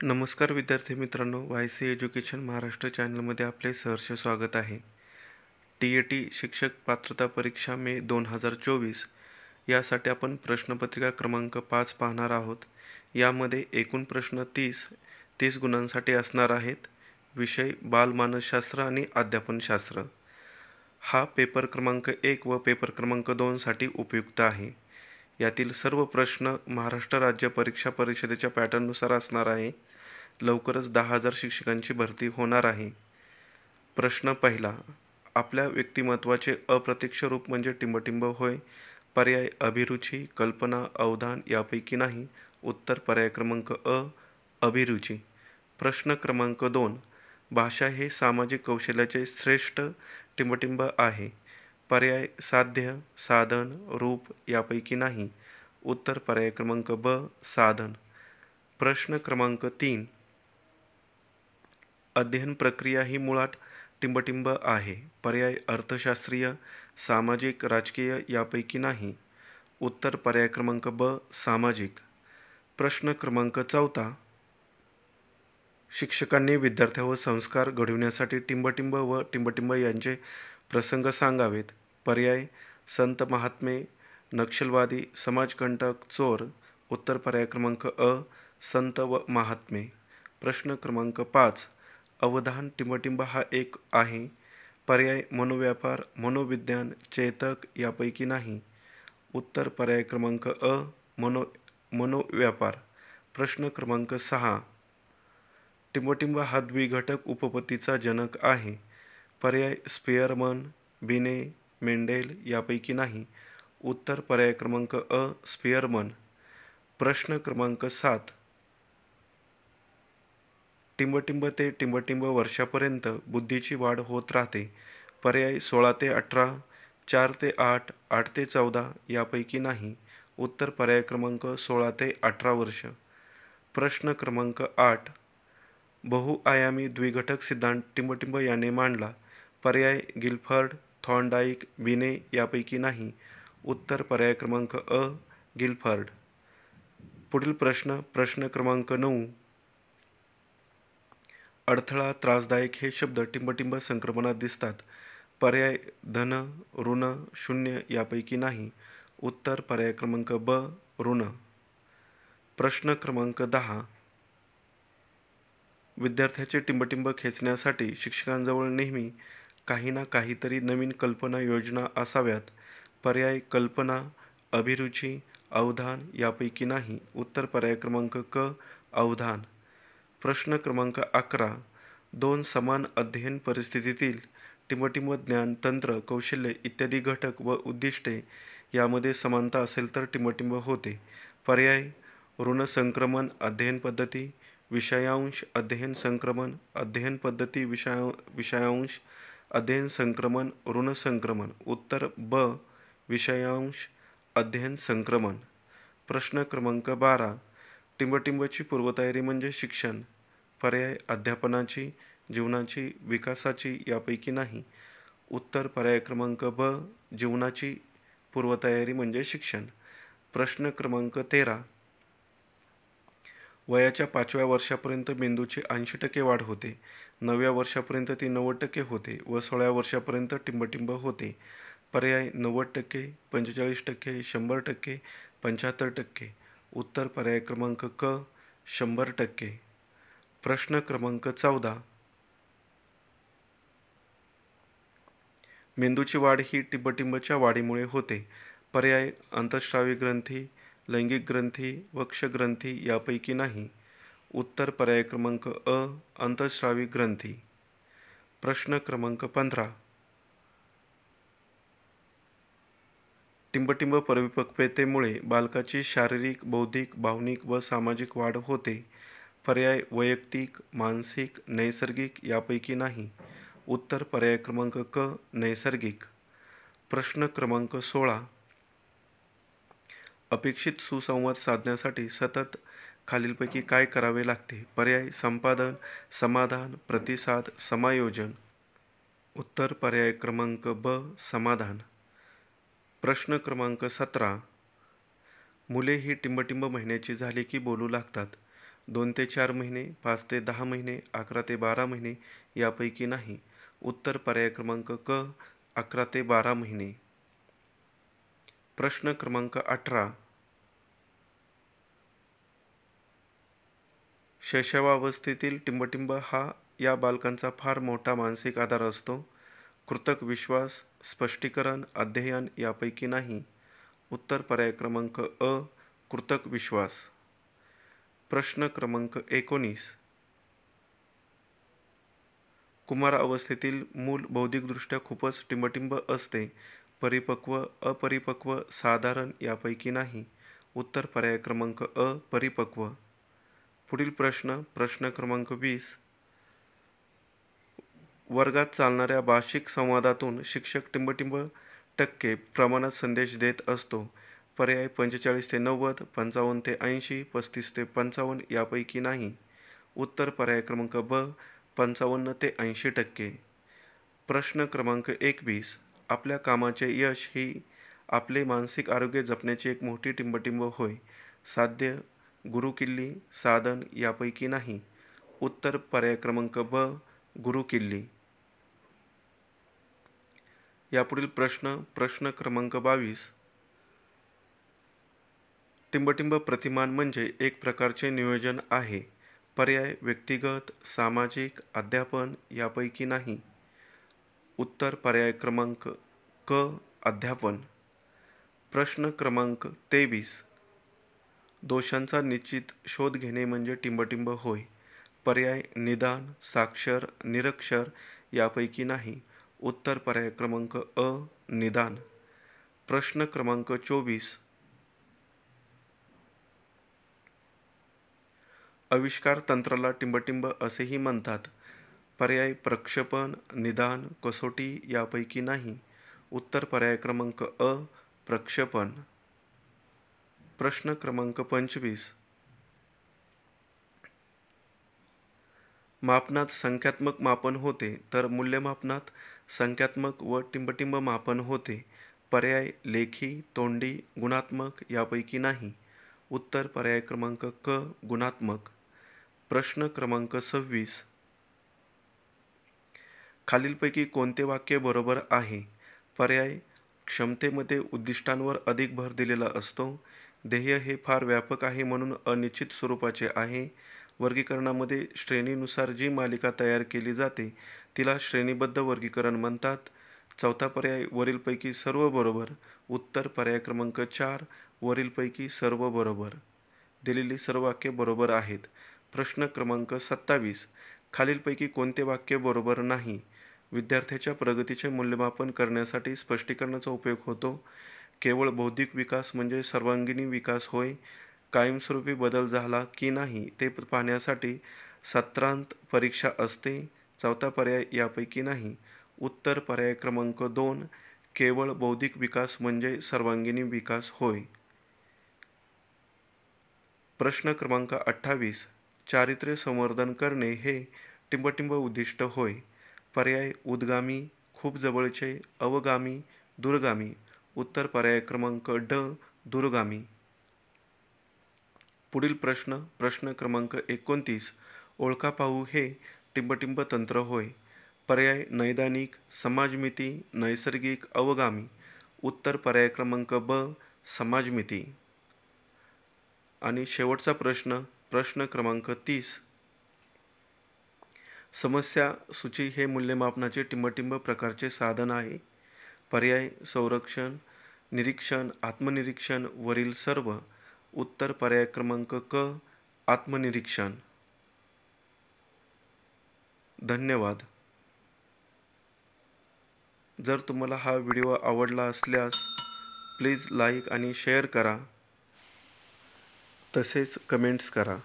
नमस्कार विद्यार्थी मित्रांनो, वाय सी एज्युकेशन महाराष्ट्र चॅनलमध्ये आपले सहर्ष स्वागत आहे. टी शिक्षक पात्रता परीक्षा मे 2024 यासाठी आपण प्रश्नपत्रिका क्रमांक 5 पाहणार आहोत. यामध्ये एकूण प्रश्न 30 गुणांसाठी असणार आहेत. विषय बालमानसशास्त्र आणि अध्यापनशास्त्र. हा पेपर क्रमांक 1 व पेपर क्रमांक 2 साठी उपयुक्त आहे. यातील सर्व प्रश्न महाराष्ट्र राज्य परीक्षा परिषदेच्या पॅटर्ननुसार असणार आहे. लवकरच 10,000 शिक्षकांची भरती होणार आहे. प्रश्न पहिला. आपल्या व्यक्तिमत्वाचे अप्रत्यक्ष रूप म्हणजे टिंबटिंब होय. पर्याय अभिरुची, कल्पना, अवधान यापैकी नाही. उत्तर पर्याय क्रमांक अ, अभिरुची. प्रश्न क्रमांक 2. भाषा हे सामाजिक कौशल्याचे श्रेष्ठ टिंबटिंब आहे. पर्याय साध्य, साधन, रूप यापैकी नाही. उत्तर पर्याय क्रमांक ब, साधन. प्रश्न क्रमांक 3. अध्ययन प्रक्रिया ही मुळात टिंबटिंब आहे. पर्याय अर्थशास्त्रीय, सामाजिक, राजकीय यापैकी नाही. उत्तर पर्याय क्रमांक ब, सामाजिक. प्रश्न क्रमांक 4. शिक्षकांनी विद्यार्थ्यांवर संस्कार घडविण्यासाठी टिंबटिंब व टिंबटिंब यांचे प्रसंग सांगावेत. पर्याय संत महात्मे, नक्षलवादी, समाजकंटक, चोर. उत्तर पर्याय क्रमांक अ, संत व महात्मे. प्रश्न क्रमांक 5. अवधान टिंबटिंब हा एक आहे. पर्याय मनोव्यापार, मनोविज्ञान, चेतक यापैकी नाही. उत्तर पर्याय क्रमांक अ, मनोव्यापार. प्रश्न क्रमांक 6. टिंबटिंब हा द्विघटक उपपत्तीचा जनक आहे. पर्याय स्पिअरमन, बिने, मेंडेल यापैकी नाही. उत्तर पर्याय क्रमांक अ, स्पिअरमन. प्रश्न क्रमांक 7. टिंबटिंब ते टिंबटिंब वर्षापर्यंत बुद्धीची वाढ होत राहते. पर्याय 16 ते 18, 4 ते 8, 8 ते 14 यापैकी नाही. उत्तर पर्याय क्रमांक 16 ते 18 वर्ष. प्रश्न क्रमांक 8. बहुआयामी द्विघटक सिद्धांत टिंबटिंब याने मांडला. पर्याय गिलफर्ड, थॉर्नडाईक, बिने यापैकी नाही. उत्तर पर्याय क्रमांक अ, गिलफर्ड. पुढील प्रश्न क्रमांक 9. अडथळा, त्रासदायक हे शब्द टिंबटिंब संक्रमणात दिसतात. पर्याय धन, ऋण, शून्य यापैकी नाही. उत्तर पर्याय क्रमांक ब, ऋण. प्रश्न क्रमांक 10. विद्यार्थ्याचे टिंबटिंब खेचण्यासाठी शिक्षकांजवळ नेहमी काही ना काहीतरी नवीन कल्पना, योजना असाव्यात. पर्याय कल्पना, अभिरुची, अवधान यापैकी नाही. उत्तर पर्याय क्रमांक क, अवधान. प्रश्न क्रमांक 11. दोन समान अध्ययन परिस्थितीतील टिंबटिंब ज्ञान, तंत्र, कौशल्य इत्यादी घटक व उद्दिष्टे यामध्ये समानता असेल तर टिंबटिंब होते. पर्याय ऋण संक्रमण अध्ययन पद्धती, विषयांश अध्ययन संक्रमण, अध्ययन पद्धती विषयांश अध्ययन संक्रमण, ऋण संक्रमण. उत्तर ब, विषयांश अध्ययन संक्रमण. प्रश्न क्रमांक 12. टिंबटिंबची पूर्वतयारी म्हणजे शिक्षण. पर्याय अध्यापनाची, जीवनाची, विकासाची यापैकी नाही. उत्तर पर्याय क्रमांक ब, जीवनाची पूर्वतयारी म्हणजे शिक्षण. प्रश्न क्रमांक 13. वयाच्या 5व्या वर्षापर्यंत मेंदूची 80% वाढ होते. 9व्या वर्षापर्यंत ती 90% होते व 16व्या वर्षापर्यंत टिंबटिंब होते. पर्याय 90%, 45%, 100%, 75%. उत्तर पर्याय क्रमांक क, 100%. प्रश्न क्रमांक 14. मेंदूची वाढ ही टिंबटिंबच्या वाढीमुळे होते. पर्याय अंतःस्रावी ग्रंथी, लैंगिक ग्रंथी, वक्षग्रंथी यापैकी नाही. उत्तर पर्याय क्रमांक अ, अंतःस्रावी ग्रंथी. प्रश्न क्रमांक 15. टिंबटिंब परिपक्वतेमुळे बालकाची शारीरिक, बौद्धिक, भावनिक व सामाजिक वाढ होते. पर्याय वैयक्तिक, मानसिक, नैसर्गिक यापैकी नाही. उत्तर पर्याय क्रमांक क, नैसर्गिक. प्रश्न क्रमांक 16. अपेक्षित सुसंवाद साधण्यासाठी सतत खालीलपैकी काय करावे लागते. पर्याय संपादन, समाधान, प्रतिसाद, समायोजन. उत्तर पर्याय क्रमांक ब, समाधान. प्रश्न क्रमांक 17. मुले ही टिंबटिंब महिन्याची झाली की बोलू लागतात. 2 ते 4 महिने, 5 ते 10 महिने, 11 ते 12 महिने यापैकी नाही. उत्तर पर्याय क्रमांक क 11 ते 12 महिने. प्रश्न क्रमांक 18. शैशवावस्थेतील टिंबटिंब हा या बालकांचा फार मोठा मानसिक आधार असतो. कृतक विश्वास, स्पष्टीकरण, अध्ययन यापैकी नाही. उत्तर पर्याय क्रमांक अ कृतक विश्वास. प्रश्न क्रमांक 19. कुमार अवस्थेतील मूल बौद्धिकदृष्ट्या खूपच टिंबटिंब असते. परिपक्व, अपरिपक्व, साधारण यापैकी नाही. उत्तर पर्याय क्रमांक अ परिपक्व. पुढील प्रश्न क्रमांक 20. वर्गात चालणाऱ्या भाषिक संवादातून शिक्षक टिंबटिंब टक्के प्रमाणात संदेश देत असतो. पर्याय 45 ते 90, 55 ते 80, 35 ते 55 यापैकी नाही. उत्तर पर्याय क्रमांक ब 55 ते 80%. प्रश्न क्रमांक 21. आपल्या कामाचे यश ही आपले मानसिक आरोग्य जपण्याची एक मोठी टिंबटिंब होय. साध्य, गुरुकिल्ली, साधन यापैकी नाही. उत्तर पर्याय क्रमांक ब गुरुकिल्ली. यापुढील प्रश्न क्रमांक 22. टिंबटिंब प्रतिमान म्हणजे एक प्रकारचे नियोजन आहे. पर्याय व्यक्तिगत, सामाजिक, अध्यापन यापैकी नाही. उत्तर पर्याय क्रमांक क अध्यापन. प्रश्न क्रमांक 23. दोषांचा निश्चित शोध घेणे म्हणजे टिंबटिंब होय. पर्याय निदान, साक्षर, निरक्षर यापैकी नाही. उत्तर पर्याय क्रमांक अ निदान. प्रश्न क्रमांक 24. आविष्कार तंत्राला टिंबटिंब असेही म्हणतात. पर्याय प्रक्षेपण, निदान, कसोटी यापैकी नाही. उत्तर पर्याय क्रमांक अ प्रक्षेपण. प्रश्न क्रमांक 25. मापनात संख्यात्मक मापन होते तर मूल्यमापनात संख्यात्मक व टिंबटिंब मापन होते. पर्याय लेखी, तोंडी, गुणात्मक यापैकी नाही. उत्तर पर्याय क्रमांक क गुणात्मक. प्रश्न क्रमांक 26. खालीलपैकी कोणते वाक्य बरोबर आहे? पर्याय क्षमतेमध्ये उद्दिष्टांवर अधिक भर दिलेला असतो. ध्येय हे फार व्यापक आहे म्हणून अनिश्चित स्वरूपाचे आहे. वर्गीकरणामध्ये श्रेणीनुसार जी मालिका तयार केली जाते तिला श्रेणीबद्ध वर्गीकरण म्हणतात. चौथा पर्याय वरीलपैकी सर्व बरोबर. उत्तर पर्याय क्रमांक 4 वरीलपैकी सर्व बरोबर. दिलेली सर्व वाक्ये बरोबर आहेत. प्रश्न क्रमांक 27. खालीलपैकी कोणते वाक्य बरोबर नाही? विद्यार्थ्याच्या प्रगतीचे मूल्यमापन करण्यासाठी स्पष्टीकरणाचा उपयोग होतो. केवळ बौद्धिक विकास म्हणजे सर्वांगीण विकास होय. कायमस्वरूपी बदल झाला की नाही ते पाहण्यासाठी सत्रांत परीक्षा असते. चौथा पर्याय यापैकी नाही. उत्तर पर्याय क्रमांक 2 केवळ बौद्धिक विकास म्हणजे सर्वांगीण विकास होय. प्रश्न क्रमांक 28. चारित्र्य संवर्धन करणे हे टिंबटिंब उद्दिष्ट होय. पर्याय उद्गामी, खूप जवळचे, अवगामी, दूरगामी. उत्तर पर्याय क्रमांक ड दूरगामी. पुढील प्रश्न क्रमांक 29. ओळखा पाहू हे टिंबटिंब तंत्र होय. पर्याय नैदानिक, समाजमिती, नैसर्गिक, अवगामी. उत्तर पर्याय क्रमांक ब समाजमिती. आणि शेवटचा प्रश्न क्रमांक 30. समस्या सूची हे मूल्यमापनाचे टिंबटिंब प्रकारचे साधन आहे. पर्याय संरक्षण, निरीक्षण, आत्मनिरीक्षण वरील सर्व. उत्तर पर्याय क्रमांक क आत्मनिरीक्षण. धन्यवाद. जर तुम्हाला हा व्हिडिओ आवडला असल्यास प्लीज लाईक आणि शेअर करा. तसेच कमेंट्स करा.